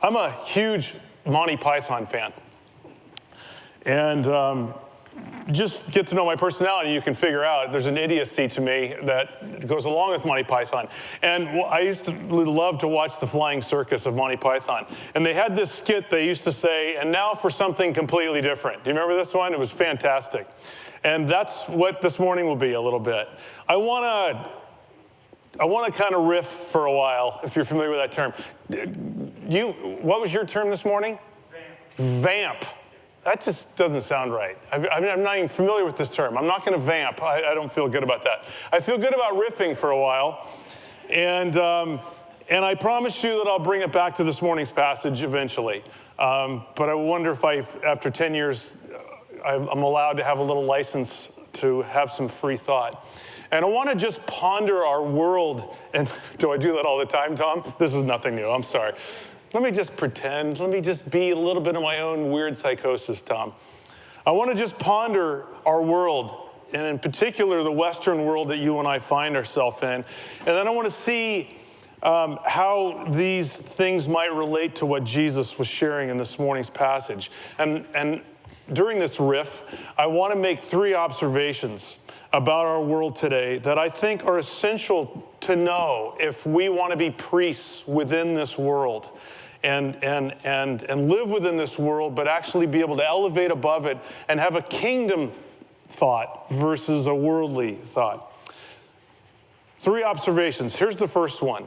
I'm a huge Monty Python fan. And just get to know my personality, you can figure out there's an idiocy to me that goes along with Monty Python. And I used to love to watch the flying circus of Monty Python. And they had this skit they used to say, and now for something completely different. Do you remember this one? It was fantastic. And that's what this morning will be a little bit. I want to kind of riff for a while, if you're familiar with that term. What was your term this morning? Vamp. That just doesn't sound right. I'm not even familiar with this term. I'm not going to vamp. I don't feel good about that. I feel good about riffing for a while. And I promise you that I'll bring it back to this morning's passage eventually. But I wonder if after 10 years, I'm allowed to have a little license to have some free thought. And I want to just ponder our world. And do I do that all the time, Tom? This is nothing new. I'm sorry. Let me just pretend. Let me just be a little bit of my own weird psychosis, Tom. I want to just ponder our world, and in particular, the Western world that you and I find ourselves in. And then I want to see how these things might relate to what Jesus was sharing in this morning's passage. And during this riff, I want to make 3 observations about our world today that I think are essential to know if we want to be priests within this world and live within this world, but actually be able to elevate above it and have a kingdom thought versus a worldly thought. 3 observations. Here's the first one.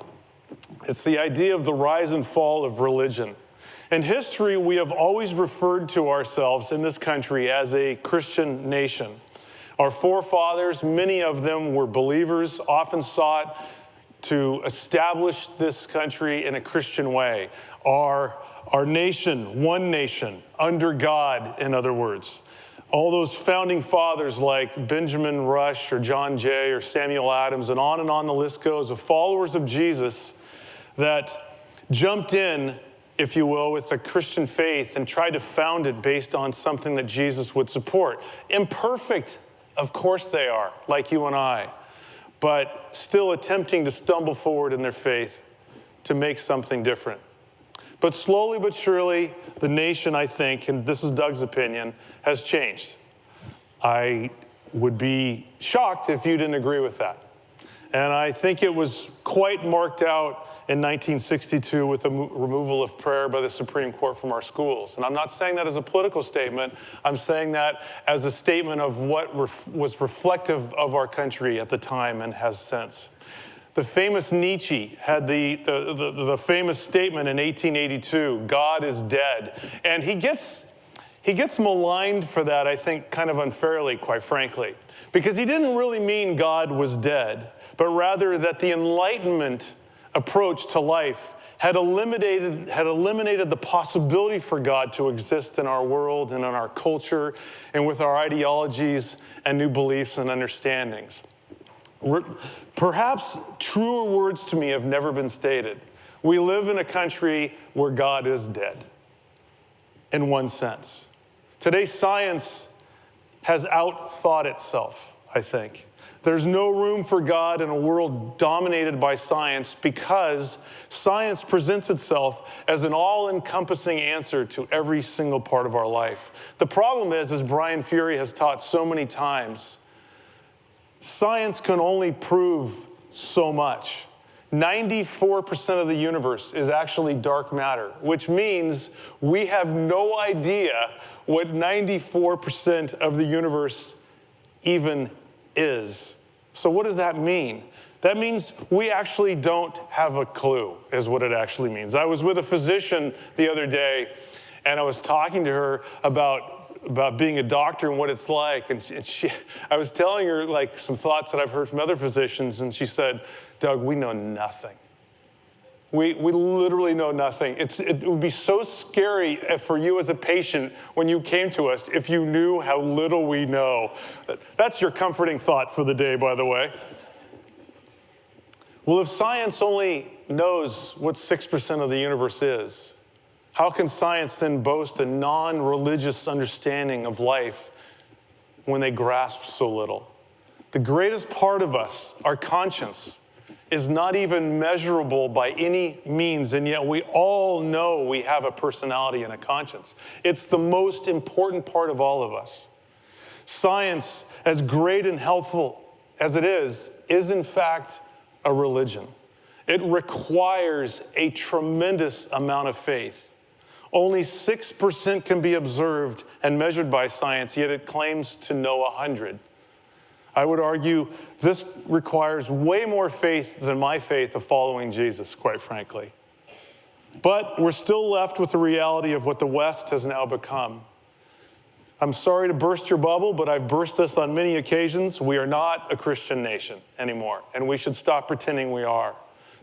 It's the idea of the rise and fall of religion. In history, we have always referred to ourselves in this country as a Christian nation. Our forefathers, many of them were believers, often sought to establish this country in a Christian way. Our nation, one nation, under God, in other words. All those founding fathers like Benjamin Rush or John Jay or Samuel Adams, and on the list goes, of followers of Jesus that jumped in, if you will, with the Christian faith and tried to found it based on something that Jesus would support. Imperfect, of course they are, like you and I, but still attempting to stumble forward in their faith to make something different. But slowly but surely, the nation, I think, and this is Doug's opinion, has changed. I would be shocked if you didn't agree with that. And I think it was quite marked out in 1962 with the removal of prayer by the Supreme Court from our schools. And I'm not saying that as a political statement. I'm saying that as a statement of what was reflective of our country at the time and has since. The famous Nietzsche had the famous statement in 1882, God is dead. And he gets maligned for that, I think, kind of unfairly, quite frankly. Because he didn't really mean God was dead, but rather that the Enlightenment approach to life had eliminated the possibility for God to exist in our world and in our culture and with our ideologies and new beliefs and understandings. Perhaps truer words to me have never been stated. We live in a country where God is dead, in one sense. Today, science has outthought itself, I think. There's no room for God in a world dominated by science because science presents itself as an all-encompassing answer to every single part of our life. The problem is, as Brian Fury has taught so many times, science can only prove so much. 94% of the universe is actually dark matter, which means we have no idea what 94% of the universe even is. So what does that mean? That means we actually don't have a clue, is what it actually means. I was with a physician the other day, and I was talking to her about being a doctor and what it's like. And I was telling her like some thoughts that I've heard from other physicians, and she said, Doug, we know nothing. We literally know nothing. It would be so scary for you as a patient when you came to us if you knew how little we know. That's your comforting thought for the day, by the way. Well, if science only knows what 6% of the universe is, how can science then boast a non-religious understanding of life when they grasp so little? The greatest part of us, our conscience, is not even measurable by any means, and yet we all know we have a personality and a conscience. It's the most important part of all of us. Science, as great and helpful as it is in fact a religion. It requires a tremendous amount of faith. Only 6% can be observed and measured by science, yet it claims to know 100. I would argue this requires way more faith than my faith of following Jesus, quite frankly. But we're still left with the reality of what the West has now become. I'm sorry to burst your bubble, but I've burst this on many occasions. We are not a Christian nation anymore, and we should stop pretending we are.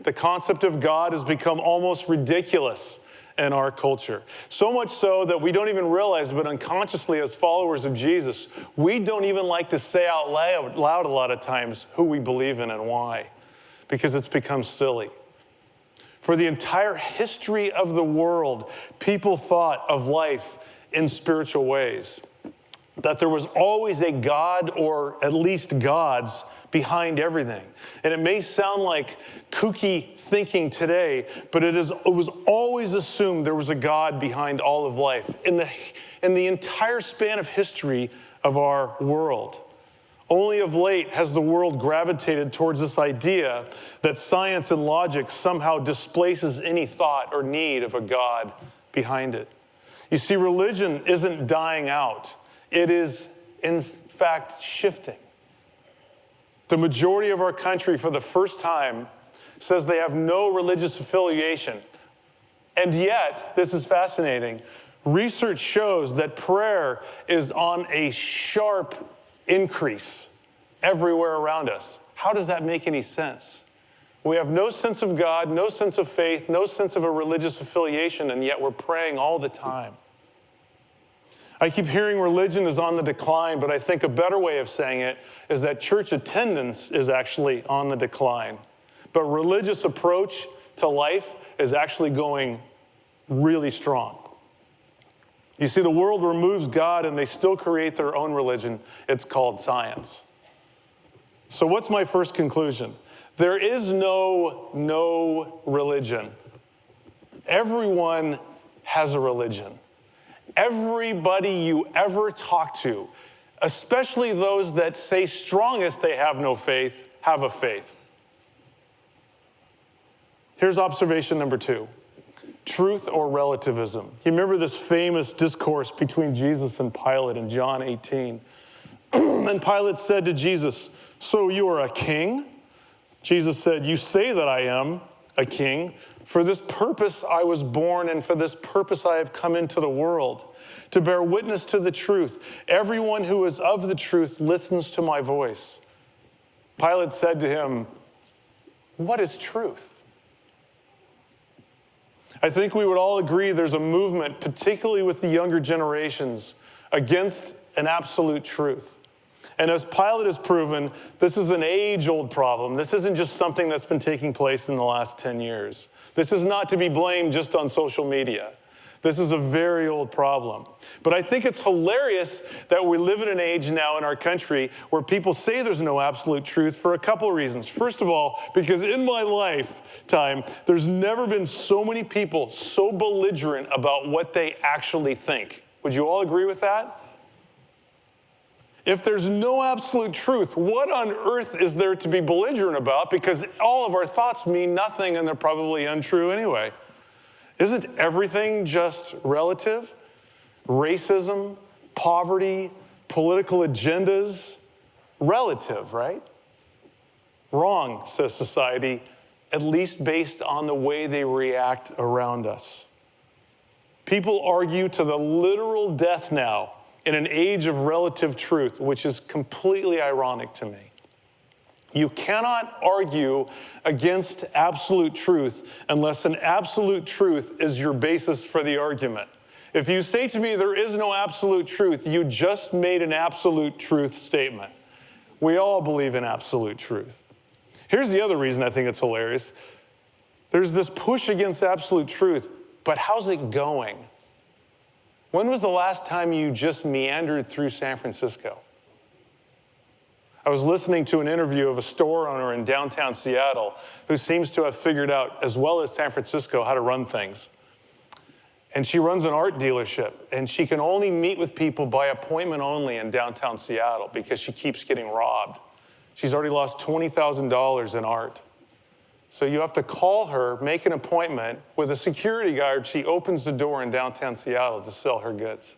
The concept of God has become almost ridiculous in our culture. So much so that we don't even realize, but unconsciously as followers of Jesus, we don't even like to say out loud a lot of times who we believe in and why, because it's become silly. For the entire history of the world, people thought of life in spiritual ways, that there was always a God or at least gods behind everything. And it may sound like kooky thinking today, but it was always assumed there was a God behind all of life in the entire span of history of our world. Only of late has the world gravitated towards this idea that science and logic somehow displaces any thought or need of a God behind it. You see, religion isn't dying out. It is, in fact, shifting. The majority of our country, for the first time, says they have no religious affiliation. And yet, this is fascinating, research shows that prayer is on a sharp increase everywhere around us. How does that make any sense? We have no sense of God, no sense of faith, no sense of a religious affiliation, and yet we're praying all the time. I keep hearing religion is on the decline, but I think a better way of saying it is that church attendance is actually on the decline. But religious approach to life is actually going really strong. You see, the world removes God and they still create their own religion. It's called science. So what's my first conclusion? There is no religion. Everyone has a religion. Everybody you ever talk to, especially those that say strongest they have no faith, have a faith. Here's observation number 2. Truth or relativism. You remember this famous discourse between Jesus and Pilate in John 18. And Pilate said to Jesus, "So you are a king?" Jesus said, "You say that I am a king. For this purpose I was born, and for this purpose I have come into the world, to bear witness to the truth. Everyone who is of the truth listens to my voice." Pilate said to him, "What is truth?" I think we would all agree there's a movement, particularly with the younger generations, against an absolute truth. And as Pilate has proven, this is an age-old problem. This isn't just something that's been taking place in the last 10 years. This is not to be blamed just on social media. This is a very old problem. But I think it's hilarious that we live in an age now in our country where people say there's no absolute truth for a couple of reasons. First of all, because in my lifetime, there's never been so many people so belligerent about what they actually think. Would you all agree with that? If there's no absolute truth, what on earth is there to be belligerent about? Because all of our thoughts mean nothing and they're probably untrue anyway. Isn't everything just relative? Racism, poverty, political agendas, relative, right? Wrong, says society, at least based on the way they react around us. People argue to the literal death now in an age of relative truth, which is completely ironic to me. You cannot argue against absolute truth unless an absolute truth is your basis for the argument. If you say to me there is no absolute truth, you just made an absolute truth statement. We all believe in absolute truth. Here's the other reason I think it's hilarious. There's this push against absolute truth, but how's it going? When was the last time you just meandered through San Francisco? I was listening to an interview of a store owner in downtown Seattle who seems to have figured out, as well as San Francisco, how to run things. And she runs an art dealership, and she can only meet with people by appointment only in downtown Seattle because she keeps getting robbed. She's already lost $20,000 in art. So you have to call her, make an appointment with a security guard. She opens the door in downtown Seattle to sell her goods.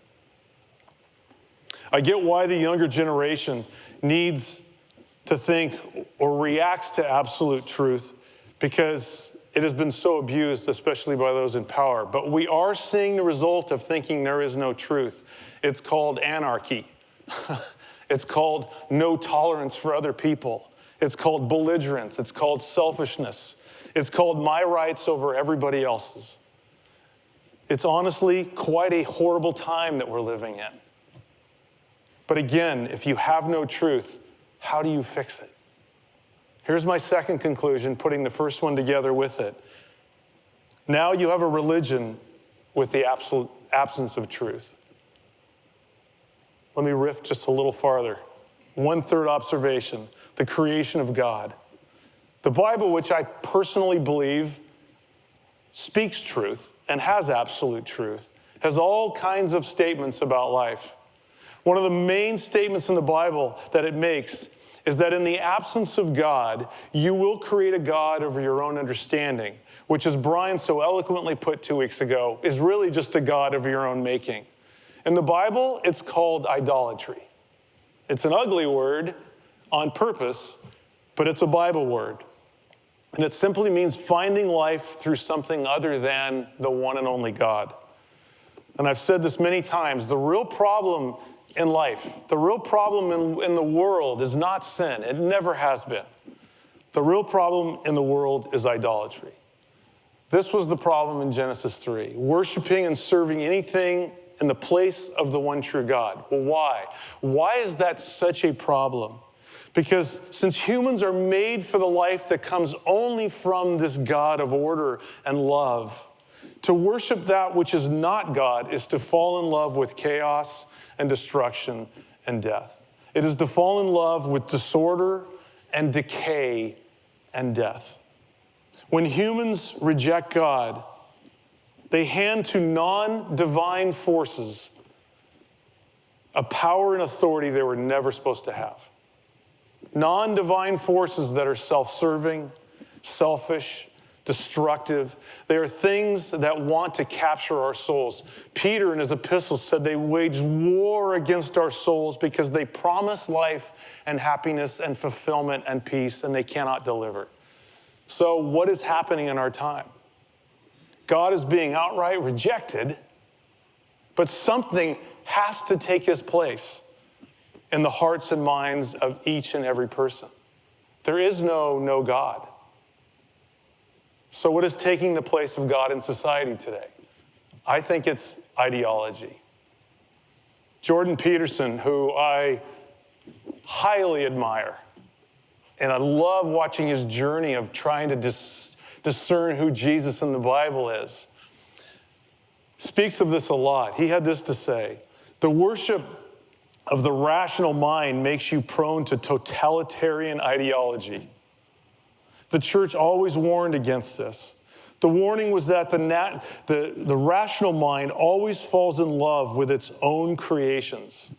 I get why the younger generation needs to think or reacts to absolute truth, because it has been so abused, especially by those in power. But we are seeing the result of thinking there is no truth. It's called anarchy. It's called no tolerance for other people. It's called belligerence. It's called selfishness. It's called my rights over everybody else's. It's honestly quite a horrible time that we're living in. But again, if you have no truth, how do you fix it? Here's my second conclusion, putting the first one together with it. Now you have a religion with the absolute absence of truth. Let me riff just a little farther. One third observation, the creation of God. The Bible, which I personally believe speaks truth and has absolute truth, has all kinds of statements about life. One of the main statements in the Bible that it makes is that in the absence of God, you will create a God over your own understanding, which, as Brian so eloquently put 2 weeks ago, is really just a God of your own making. In the Bible, it's called idolatry. It's an ugly word on purpose, but it's a Bible word. And it simply means finding life through something other than the one and only God. And I've said this many times, the real problem in life, the real problem in the world is not sin. It never has been. The real problem in the world is idolatry. This was the problem in Genesis 3, worshiping and serving anything in the place of the one true God. Well, why? Why is that such a problem? Because since humans are made for the life that comes only from this God of order and love, to worship that which is not God is to fall in love with chaos and destruction and death. It is to fall in love with disorder and decay and death. When humans reject God, they hand to non-divine forces a power and authority they were never supposed to have. Non-divine forces that are self-serving, selfish, destructive. They are things that want to capture our souls. Peter in his epistles said they wage war against our souls because they promise life and happiness and fulfillment and peace, and they cannot deliver. So what is happening in our time? God is being outright rejected, but something has to take his place in the hearts and minds of each and every person. There is no God. So what is taking the place of God in society today? I think it's ideology. Jordan Peterson, who I highly admire, and I love watching his journey of trying to discern who Jesus in the Bible is, speaks of this a lot. He had this to say: the worship of the rational mind makes you prone to totalitarian ideology. The church always warned against this. The warning was that the rational mind always falls in love with its own creations.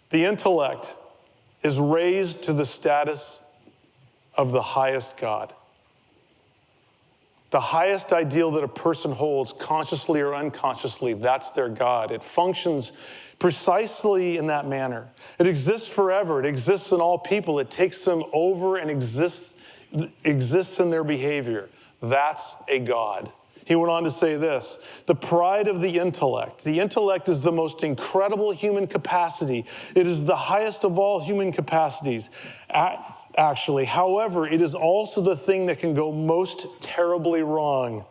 The intellect is raised to the status of the highest God. The highest ideal that a person holds, consciously or unconsciously, that's their God. It functions precisely in that manner. It exists forever. It exists in all people. It takes them over and exists in their behavior. That's a God. He went on to say this: the pride of the intellect. The intellect is the most incredible human capacity. It is the highest of all human capacities, actually. However, it is also the thing that can go most terribly wrong,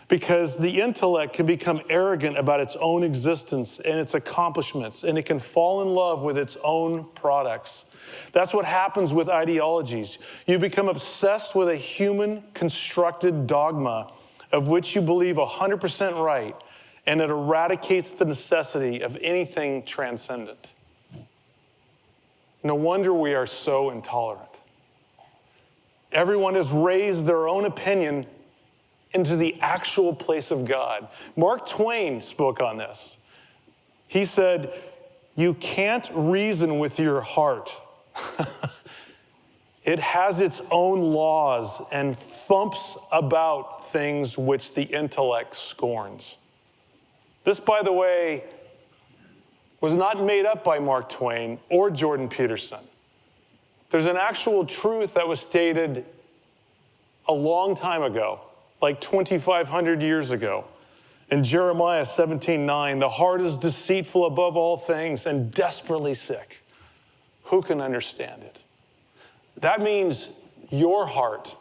because the intellect can become arrogant about its own existence and its accomplishments, and it can fall in love with its own products. That's what happens with ideologies. You become obsessed with a human constructed dogma of which you believe 100% right, and it eradicates the necessity of anything transcendent. No wonder we are so intolerant. Everyone has raised their own opinion into the actual place of God. Mark Twain spoke on this. He said, "You can't reason with your heart. It has its own laws and thumps about things which the intellect scorns." This, by the way, was not made up by Mark Twain or Jordan Peterson. There's an actual truth that was stated a long time ago, like 2,500 years ago. In Jeremiah 17:9, "The heart is deceitful above all things and desperately sick. Who can understand it?" That means your heart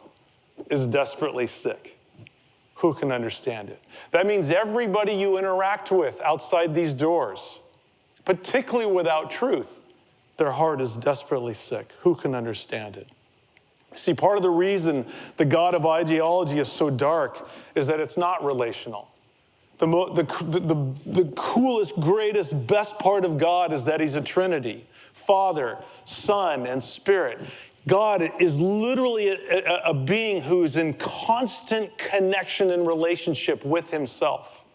is desperately sick. Who can understand it? That means everybody you interact with outside these doors, particularly without truth, their heart is desperately sick. Who can understand it? See, part of the reason the God of ideology is so dark is that it's not relational. The coolest, greatest, best part of God is that he's a Trinity: Father, Son, and Spirit. God is literally a being who's in constant connection and relationship with himself.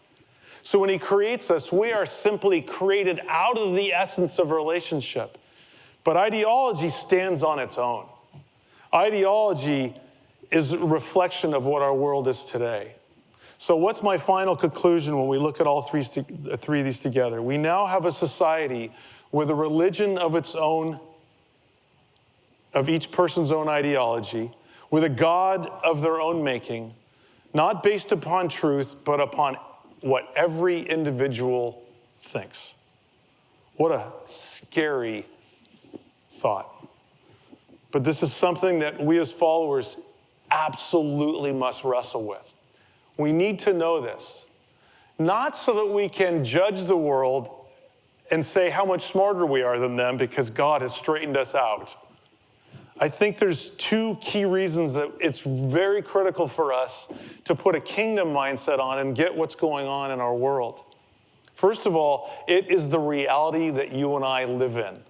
So when he creates us, we are simply created out of the essence of relationship. But ideology stands on its own. Ideology is a reflection of what our world is today. So what's my final conclusion when we look at all three of these together? We now have a society with a religion of its own, of each person's own ideology, with a God of their own making, not based upon truth, but upon what every individual thinks. What a scary thought. But this is something that we as followers absolutely must wrestle with. We need to know this, not so that we can judge the world and say how much smarter we are than them because God has straightened us out. I think there's two key reasons that it's very critical for us to put a kingdom mindset on and get what's going on in our world. First of all, it is the reality that you and I live in.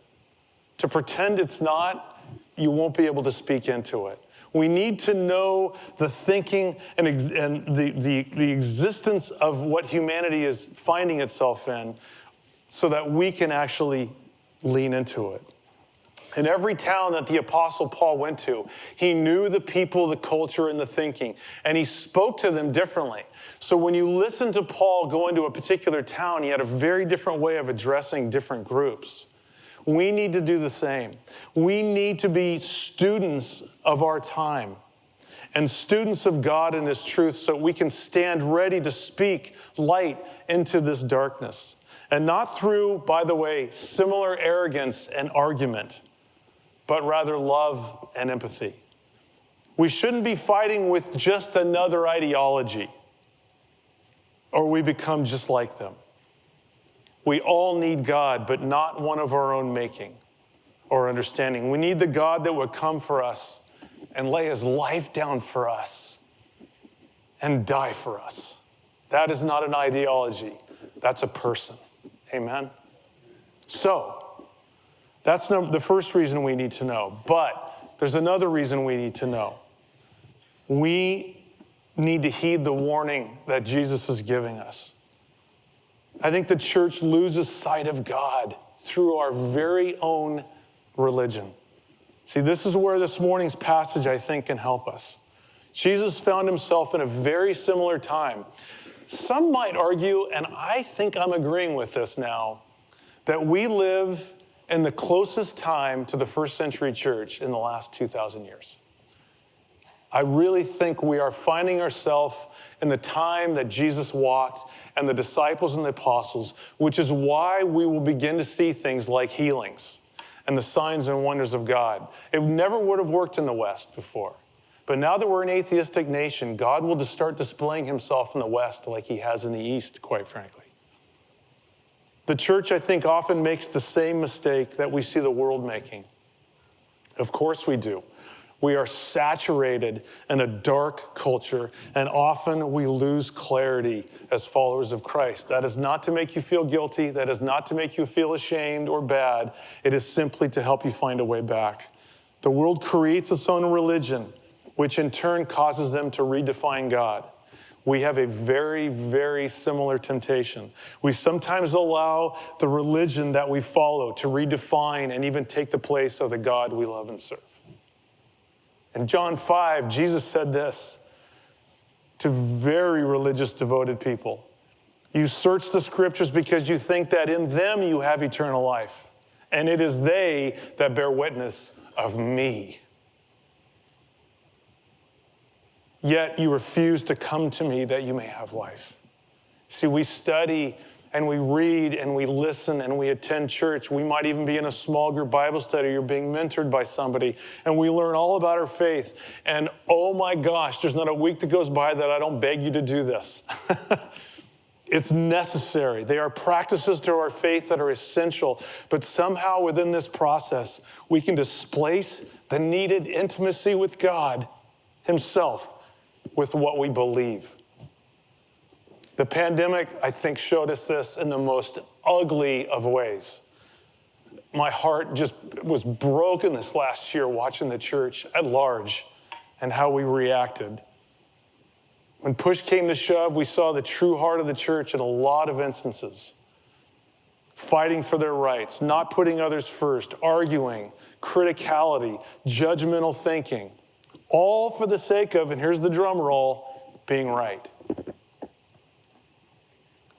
To pretend it's not, you won't be able to speak into it. We need to know the thinking and the existence of what humanity is finding itself in so that we can actually lean into it. In every town that the Apostle Paul went to, he knew the people, the culture, and the thinking, and he spoke to them differently. So when you listen to Paul go into a particular town, he had a very different way of addressing different groups. We need to do the same. We need to be students of our time and students of God and his truth so we can stand ready to speak light into this darkness. And not through, by the way, similar arrogance and argument, but rather love and empathy. We shouldn't be fighting with just another ideology, or we become just like them. We all need God, but not one of our own making or understanding. We need the God that would come for us and lay his life down for us and die for us. That is not an ideology. That's a person. Amen? So, that's the first reason we need to know. But there's another reason we need to know. We need to heed the warning that Jesus is giving us. I think the church loses sight of God through our very own religion. See, this is where this morning's passage, I think, can help us. Jesus found himself in a very similar time. Some might argue, and I think I'm agreeing with this now, that we live in the closest time to the first century church in the last 2,000 years. I really think we are finding ourselves in the time that Jesus walked and the disciples and the apostles, which is why we will begin to see things like healings and the signs and wonders of God. It never would have worked in the West before. But now that we're an atheistic nation, God will just start displaying himself in the West like he has in the East, quite frankly. The church, I think, often makes the same mistake that we see the world making. Of course we do. We are saturated in a dark culture, and often we lose clarity as followers of Christ. That is not to make you feel guilty. That is not to make you feel ashamed or bad. It is simply to help you find a way back. The world creates its own religion, which in turn causes them to redefine God. We have a very, very similar temptation. We sometimes allow the religion that we follow to redefine and even take the place of the God we love and serve. In John 5, Jesus said this to very religious, devoted people. You search the scriptures because you think that in them you have eternal life, and it is they that bear witness of me. Yet you refuse to come to me that you may have life. See, we study and we read and we listen and we attend church. We might even be in a small group Bible study. You're being mentored by somebody. And we learn all about our faith. And oh my gosh, there's not a week that goes by that I don't beg you to do this. It's necessary. They are practices to our faith that are essential. But somehow within this process, we can displace the needed intimacy with God himself with what we believe. The pandemic, I think, showed us this in the most ugly of ways. My heart just was broken this last year watching the church at large and how we reacted. When push came to shove, we saw the true heart of the church in a lot of instances. Fighting for their rights, not putting others first, arguing, criticality, judgmental thinking, all for the sake of, and here's the drum roll, being right.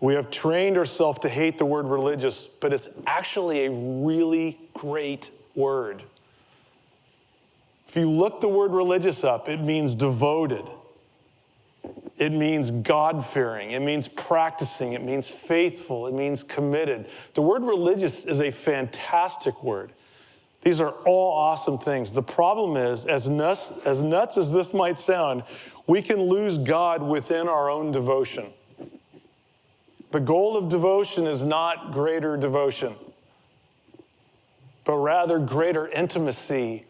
We have trained ourselves to hate the word religious, but it's actually a really great word. If you look the word religious up, it means devoted. It means God-fearing. It means practicing. It means faithful. It means committed. The word religious is a fantastic word. These are all awesome things. The problem is, as nuts as this might sound, we can lose God within our own devotion. The goal of devotion is not greater devotion, but rather greater intimacy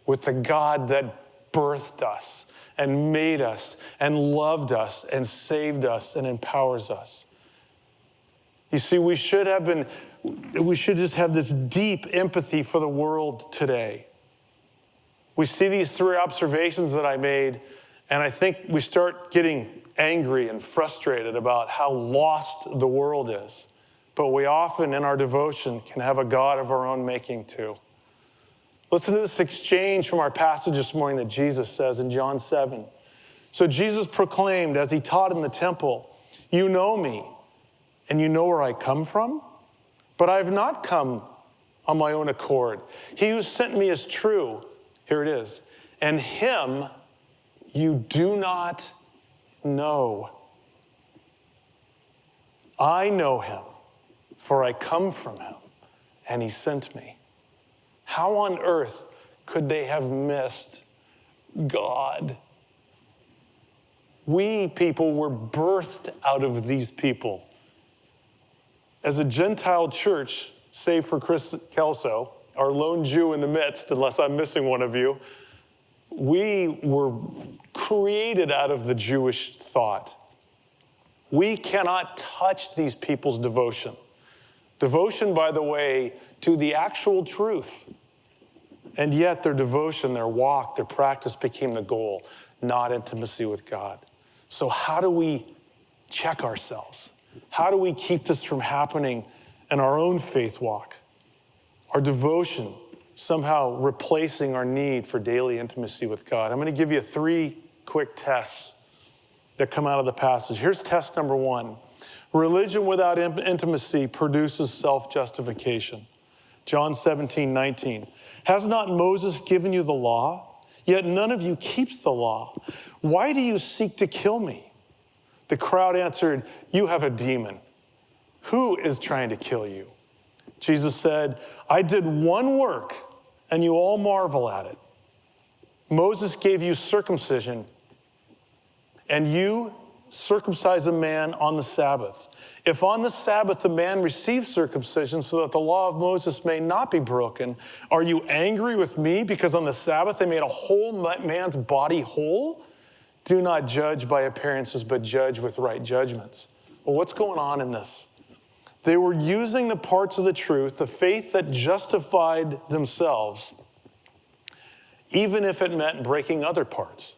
with the God that birthed us and made us and loved us and saved us and empowers us. You see, we should just have this deep empathy for the world today. We see these three observations that I made, and I think we start getting angry and frustrated about how lost the world is. But we often, in our devotion, can have a God of our own making too. Listen to this exchange from our passage this morning that Jesus says in John 7. So Jesus proclaimed as he taught in the temple, "You know me, and you know where I come from, but I have not come on my own accord. He who sent me is true," here it is, "and him you do not know. I know him, for I come from him, and he sent me." How on earth could they have missed God? We people were birthed out of these people. As a Gentile church, save for Chris Kelso, our lone Jew in the midst, unless I'm missing one of you, we were created out of the Jewish thought. We cannot touch these people's devotion. Devotion, by the way, to the actual truth. And yet their devotion, their walk, their practice became the goal, not intimacy with God. So how do we check ourselves? How do we keep this from happening in our own faith walk? Our devotion somehow replacing our need for daily intimacy with God. I'm going to give you 3 quick tests that come out of the passage. Here's test number 1. Religion without intimacy produces self-justification. John 17:19. Has not Moses given you the law? Yet none of you keeps the law. Why do you seek to kill me? The crowd answered, "You have a demon. Who is trying to kill you?" Jesus said, "I did one work, and you all marvel at it. Moses gave you circumcision, and you circumcise a man on the Sabbath? If on the Sabbath the man receives circumcision so that the law of Moses may not be broken, are you angry with me because on the Sabbath they made a whole man's body whole? Do not judge by appearances, but judge with right judgments. Well, what's going on in this? They were using the parts of the truth, the faith that justified themselves, even if it meant breaking other parts.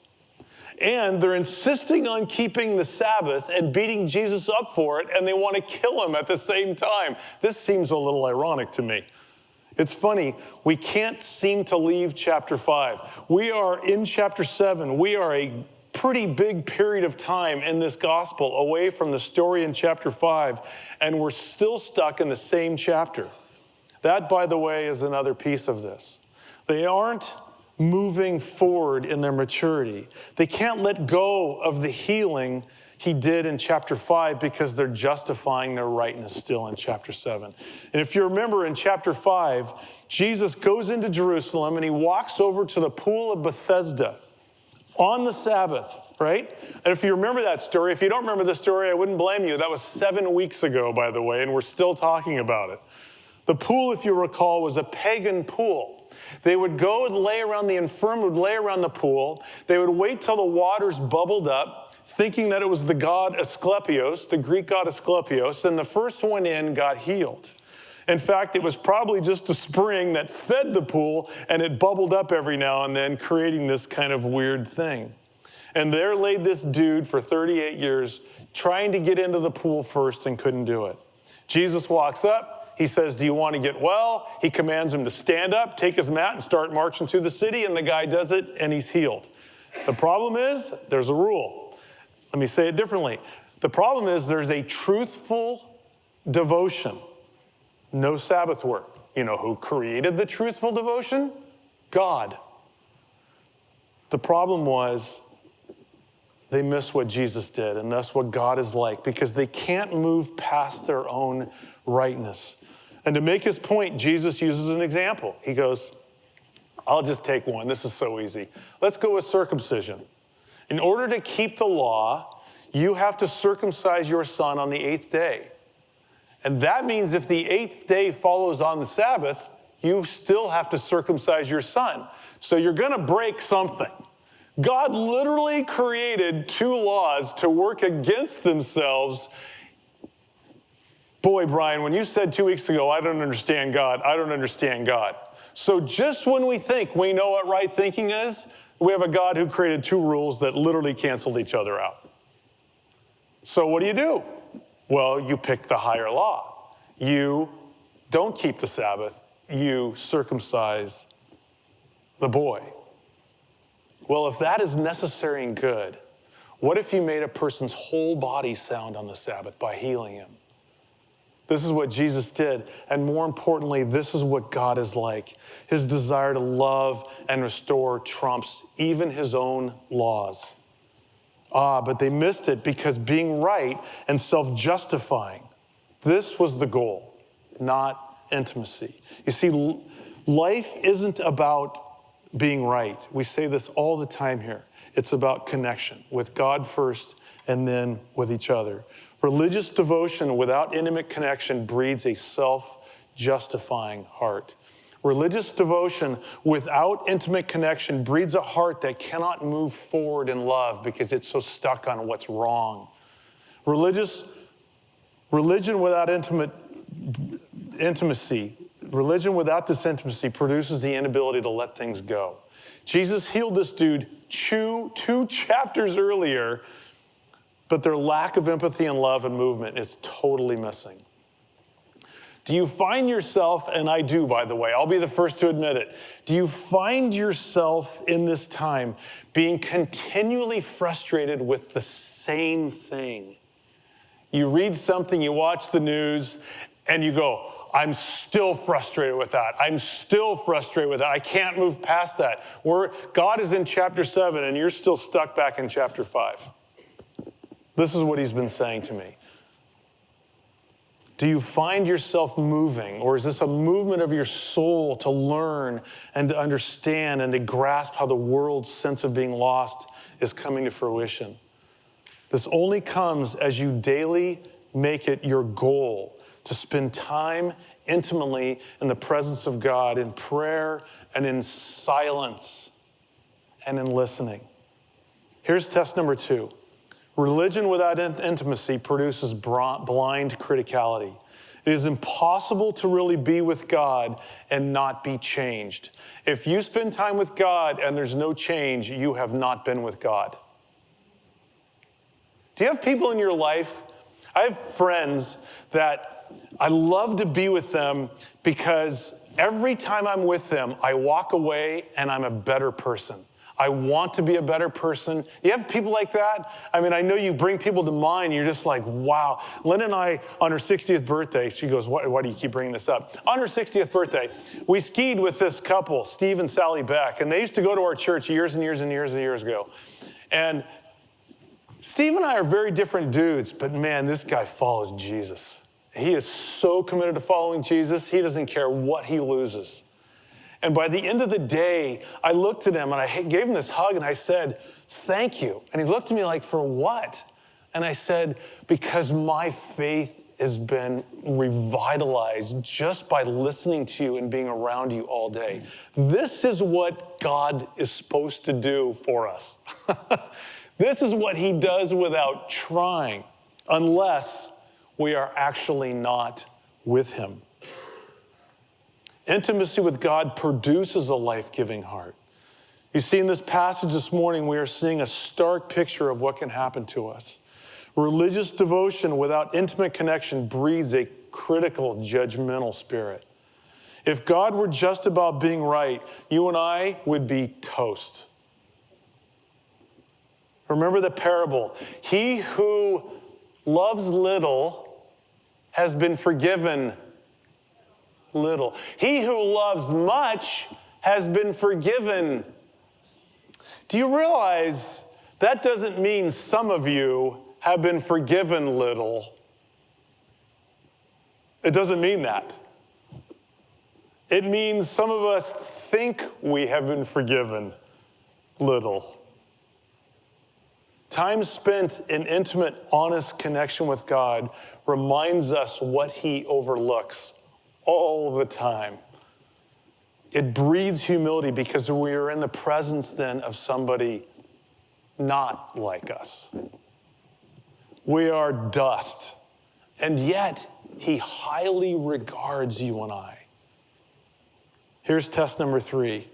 And they're insisting on keeping the Sabbath and beating Jesus up for it, and they want to kill him at the same time. This seems a little ironic to me. It's funny, we can't seem to leave chapter 5. We are in chapter 7. We are a pretty big period of time in this gospel away from the story in chapter 5, and we're still stuck in the same chapter. That, by the way, is another piece of this. They aren't moving forward in their maturity. They can't let go of the healing he did in chapter 5 because they're justifying their rightness still in chapter 7. And if you remember in chapter 5, Jesus goes into Jerusalem and he walks over to the pool of Bethesda on the Sabbath, right? And if you remember that story, if you don't remember the story, I wouldn't blame you. That was 7 weeks ago, by the way, and we're still talking about it. The pool, if you recall, was a pagan pool. They would go and lay around, the infirm would lay around the pool. They would wait till the waters bubbled up, thinking that it was the god Asclepios, the Greek god Asclepios, and the first one in got healed. In fact, it was probably just a spring that fed the pool, and it bubbled up every now and then, creating this kind of weird thing. And there laid this dude for 38 years, trying to get into the pool first and couldn't do it. Jesus walks up. He says, do you want to get well? He commands him to stand up, take his mat, and start marching through the city, and the guy does it, and he's healed. The problem is, there's a rule. Let me say it differently. The problem is there's a truthful devotion, no Sabbath work. You know who created the truthful devotion? God. The problem was they miss what Jesus did, and that's what God is like, because they can't move past their own rightness. And to make his point, Jesus uses an example. He goes, I'll just take one. This is so easy. Let's go with circumcision. In order to keep the law, you have to circumcise your son on the 8th day. And that means if the 8th day follows on the Sabbath, you still have to circumcise your son. So you're going to break something. God literally created 2 laws to work against themselves. Boy, Brian, when you said 2 weeks ago, I don't understand God, I don't understand God. So just when we think we know what right thinking is, we have a God who created 2 rules that literally canceled each other out. So what do? Well, you pick the higher law. You don't keep the Sabbath, you circumcise the boy. Well, if that is necessary and good, what if you made a person's whole body sound on the Sabbath by healing him? This is what Jesus did, and more importantly, this is what God is like. His desire to love and restore trumps even his own laws. But they missed it because being right and self-justifying, this was the goal, not intimacy. You see, life isn't about being right. We say this all the time here. It's about connection with God first and then with each other. Religious devotion without intimate connection breeds a self-justifying heart. Religious devotion without intimate connection breeds a heart that cannot move forward in love because it's so stuck on what's wrong. Religion without intimacy, religion without this intimacy produces the inability to let things go. Jesus healed this dude 2 chapters earlier, but their lack of empathy and love and movement is totally missing. Do you find yourself, and I do, by the way, I'll be the first to admit it, do you find yourself in this time being continually frustrated with the same thing? You read something, you watch the news, and you go, I'm still frustrated with that. I'm still frustrated with that. I can't move past that. God is in chapter 7, and you're still stuck back in chapter 5. This is what he's been saying to me. Do you find yourself moving, or is this a movement of your soul to learn and to understand and to grasp how the world's sense of being lost is coming to fruition? This only comes as you daily make it your goal to spend time intimately in the presence of God, in prayer and in silence and in listening. Here's test number 2. Religion without intimacy produces blind criticality. It is impossible to really be with God and not be changed. If you spend time with God and there's no change, you have not been with God. Do you have people in your life? I have friends that I love to be with them because every time I'm with them, I walk away and I'm a better person. I want to be a better person. You have people like that? I mean, I know you bring people to mind. You're just like, wow. Lynn and I, on her 60th birthday, she goes, why do you keep bringing this up? On her 60th birthday, we skied with this couple, Steve and Sally Beck, and they used to go to our church years and years and years and years ago. And Steve and I are very different dudes, but man, this guy follows Jesus. He is so committed to following Jesus, he doesn't care what he loses. And by the end of the day, I looked at him and I gave him this hug and I said, thank you. And he looked at me like, for what? And I said, because my faith has been revitalized just by listening to you and being around you all day. This is what God is supposed to do for us. This is what he does without trying, unless we are actually not with him. Intimacy with God produces a life-giving heart. You see, in this passage this morning, we are seeing a stark picture of what can happen to us. Religious devotion without intimate connection breeds a critical, judgmental spirit. If God were just about being right, you and I would be toast. Remember the parable. He who loves little has been forgiven little. He who loves much has been forgiven. Do you realize that doesn't mean some of you have been forgiven little? It doesn't mean that. It means some of us think we have been forgiven little. Time spent in intimate, honest connection with God reminds us what he overlooks all the time. It breeds humility because we are in the presence then of somebody not like us. We are dust, and yet he highly regards you and I. Here's test number 3.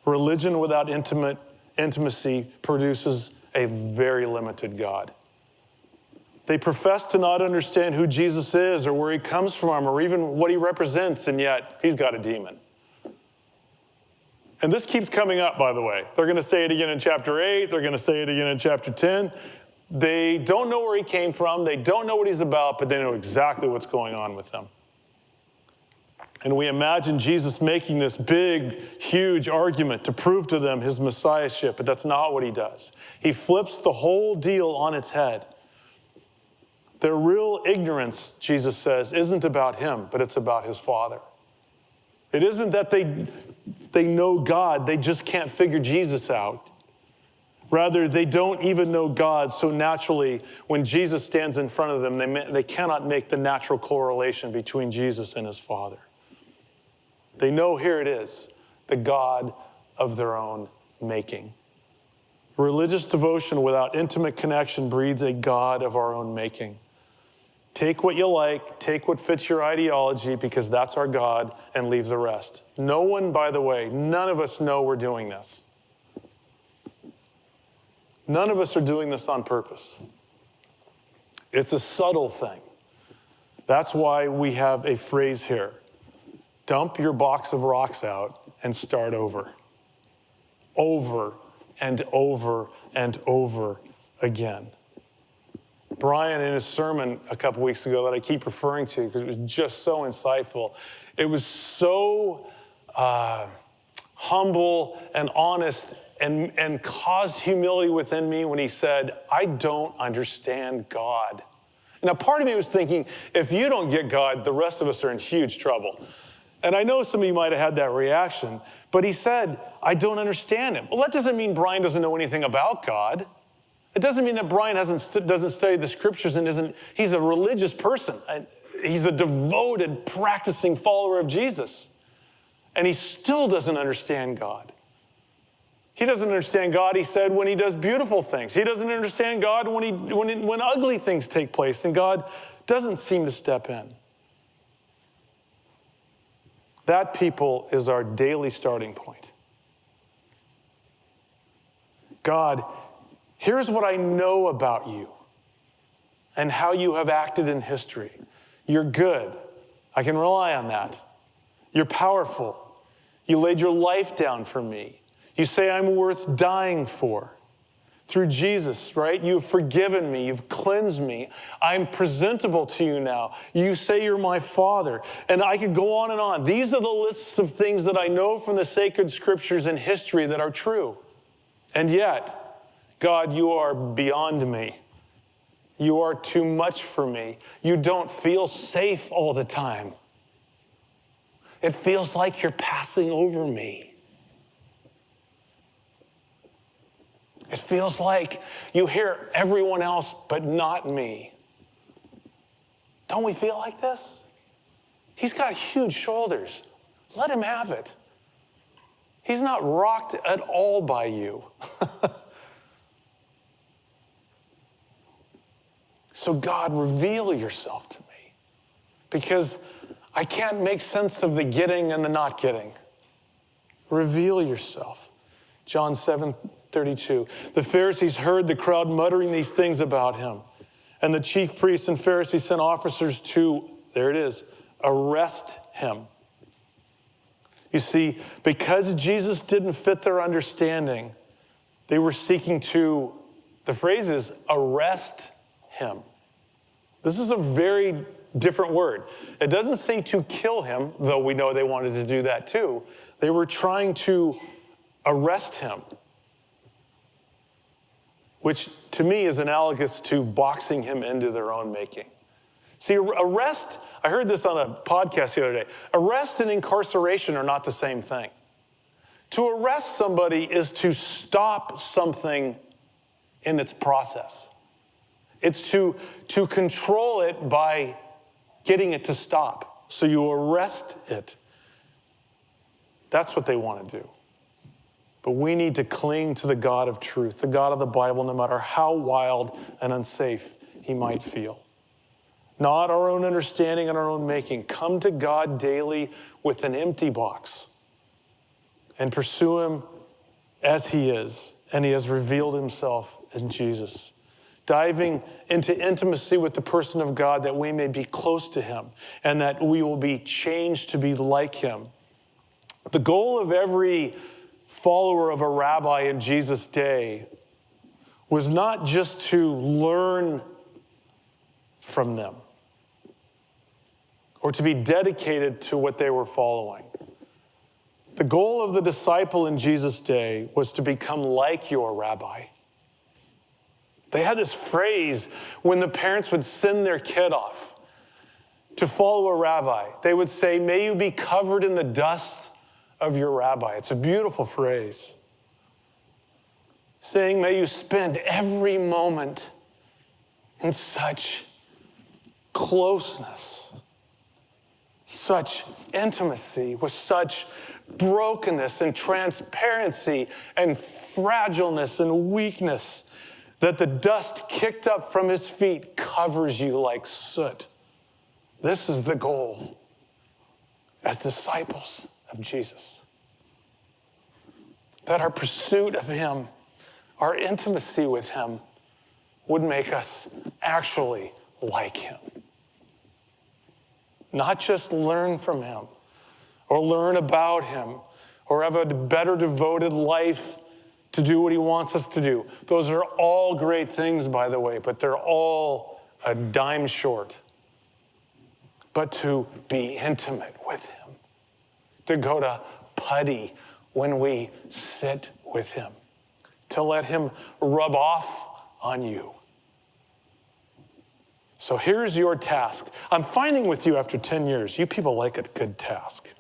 Religion without intimacy produces a very limited God. They profess to not understand who Jesus is or where he comes from or even what he represents, and yet he's got a demon. And this keeps coming up, by the way. They're going to say it again in chapter 8. They're going to say it again in chapter 10. They don't know where he came from. They don't know what he's about, but they know exactly what's going on with him. And we imagine Jesus making this big, huge argument to prove to them his messiahship, but that's not what he does. He flips the whole deal on its head. Their real ignorance, Jesus says, isn't about him, but it's about his Father. It isn't that they know God, they just can't figure Jesus out. Rather, they don't even know God, so naturally, when Jesus stands in front of them, they cannot make the natural correlation between Jesus and his Father. They know, here it is, the God of their own making. Religious devotion without intimate connection breeds a God of our own making. Take what you like, take what fits your ideology, because that's our God, and leave the rest. No one, by the way, none of us know we're doing this. None of us are doing this on purpose. It's a subtle thing. That's why we have a phrase here. Dump your box of rocks out and start over. Over and over and over again. Brian, in his sermon a couple weeks ago that I keep referring to because it was just so insightful, it was so humble and honest and caused humility within me when he said, I don't understand God. Now, part of me was thinking, if you don't get God, the rest of us are in huge trouble. And I know some of you might have had that reaction, but he said, I don't understand him. Well, that doesn't mean Brian doesn't know anything about God. It doesn't mean that Brian doesn't study the scriptures and he's a religious person. He's a devoted, practicing follower of Jesus. And he still doesn't understand God. He doesn't understand God, he said, when he does beautiful things. He doesn't understand God when ugly things take place, and God doesn't seem to step in. That, people, is our daily starting point. God, here's what I know about you and how you have acted in history. You're good. I can rely on that. You're powerful. You laid your life down for me. You say I'm worth dying for. Through Jesus, right? You've forgiven me. You've cleansed me. I'm presentable to you now. You say you're my Father. And I could go on and on. These are the lists of things that I know from the sacred scriptures and history that are true. And yet, God, you are beyond me. You are too much for me. You don't feel safe all the time. It feels like you're passing over me. It feels like you hear everyone else, but not me. Don't we feel like this? He's got huge shoulders. Let him have it. He's not rocked at all by you. So God, reveal yourself to me, because I can't make sense of the getting and the not getting. Reveal yourself. John 7:32. The Pharisees heard the crowd muttering these things about him. And the chief priests and Pharisees sent officers to, there it is, arrest him. You see, because Jesus didn't fit their understanding, they were seeking to, the phrase is, arrest him. This is a very different word. It doesn't say to kill him, though we know they wanted to do that too. They were trying to arrest him, which to me is analogous to boxing him into their own making. See, arrest, I heard this on a podcast the other day. Arrest and incarceration are not the same thing. To arrest somebody is to stop something in its process. It's to control it by getting it to stop. So you arrest it. That's what they want to do. But we need to cling to the God of truth, the God of the Bible, no matter how wild and unsafe he might feel. Not our own understanding and our own making. Come to God daily with an empty box and pursue him as he is. And he has revealed himself in Jesus. Diving into intimacy with the person of God that we may be close to him and that we will be changed to be like him. The goal of every follower of a rabbi in Jesus' day was not just to learn from them or to be dedicated to what they were following. The goal of the disciple in Jesus' day was to become like your rabbi. They had this phrase when the parents would send their kid off to follow a rabbi. They would say, "May you be covered in the dust of your rabbi." It's a beautiful phrase. Saying, may you spend every moment in such closeness, such intimacy, with such brokenness and transparency and fragileness and weakness, that the dust kicked up from his feet covers you like soot. This is the goal as disciples of Jesus. That our pursuit of him, our intimacy with him, would make us actually like him. Not just learn from him or learn about him or have a better devoted life to do what he wants us to do. Those are all great things, by the way, but they're all a dime short. But to be intimate with him, to go to putty when we sit with him, to let him rub off on you. So here's your task. I'm finding with you after 10 years, you people like a good task.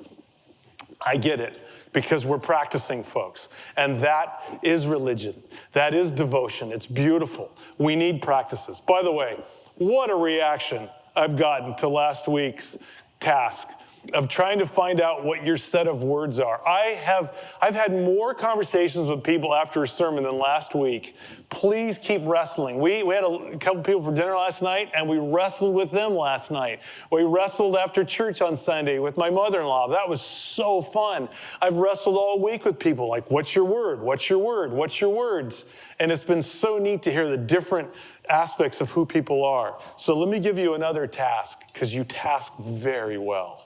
I get it. because we're practicing, folks. And that is religion. That is devotion. It's beautiful. We need practices. By the way, what a reaction I've gotten to last week's task of trying to find out what your set of words are. I've had more conversations with people after a sermon than last week. Please keep wrestling. We had a couple people for dinner last night, and we wrestled with them last night. We wrestled after church on Sunday with my mother-in-law. That was so fun. I've wrestled all week with people like, what's your word? What's your word? What's your words? And it's been so neat to hear the different aspects of who people are. So let me give you another task, because you task very well.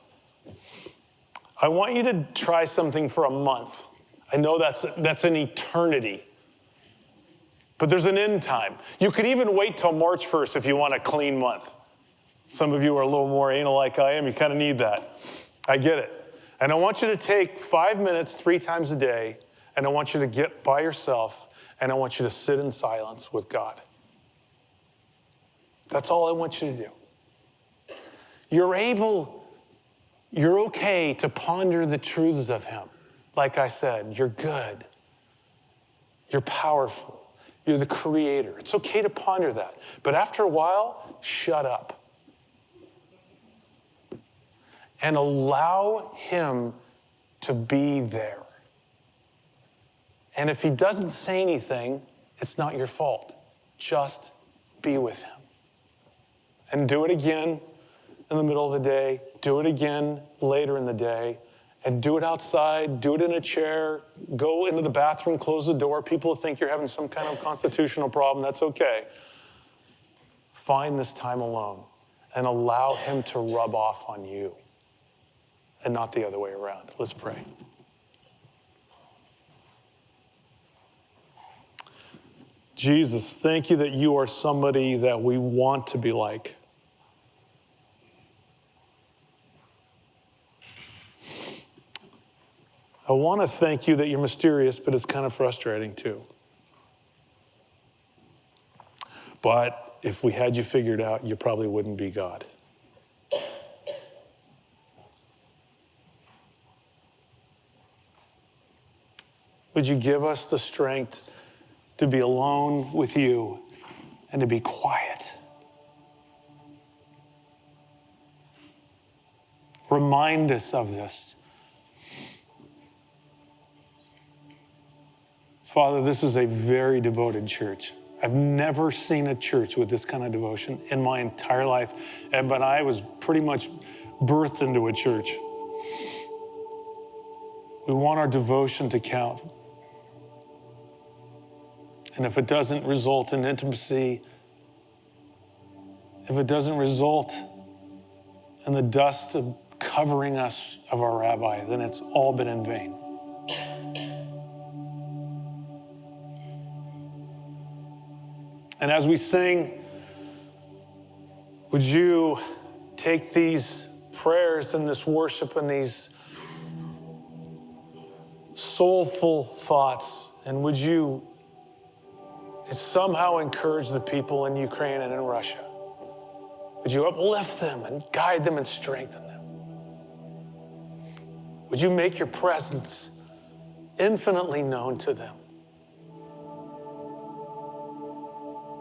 I want you to try something for a month. I know that's an eternity, but there's an end time. You could even wait till March 1st if you want a clean month. Some of you are a little more anal like I am. You kind of need that. I get it. And I want you to take 5 minutes 3 times a day, and I want you to get by yourself, and I want you to sit in silence with God. That's all I want you to do. You're okay to ponder the truths of him. Like I said, you're good. You're powerful. You're the creator. It's okay to ponder that. But after a while, shut up. And allow him to be there. And if he doesn't say anything, it's not your fault. Just be with him. And do it again in the middle of the day. Do it again later in the day. And do it outside. Do it in a chair. Go into the bathroom, close the door. People think you're having some kind of constitutional problem. That's okay. Find this time alone and allow him to rub off on you and not the other way around. Let's pray. Jesus, thank you that you are somebody that we want to be like. I want to thank you that you're mysterious, but it's kind of frustrating too. But if we had you figured out, you probably wouldn't be God. Would you give us the strength to be alone with you and to be quiet? Remind us of this. Father, this is a very devoted church. I've never seen a church with this kind of devotion in my entire life. But I was pretty much birthed into a church. We want our devotion to count. And if it doesn't result in intimacy, if it doesn't result in the dust of covering us of our rabbi, then it's all been in vain. And as we sing, would you take these prayers and this worship and these soulful thoughts, and would you somehow encourage the people in Ukraine and in Russia? Would you uplift them and guide them and strengthen them? Would you make your presence infinitely known to them?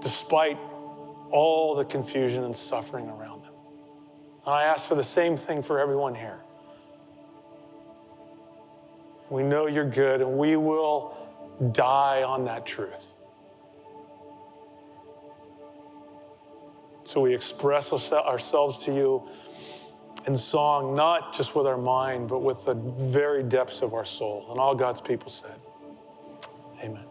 Despite all the confusion and suffering around them. And I ask for the same thing for everyone here. We know you're good, and we will die on that truth. So we express ourselves to you in song, not just with our mind, but with the very depths of our soul. And all God's people said, amen.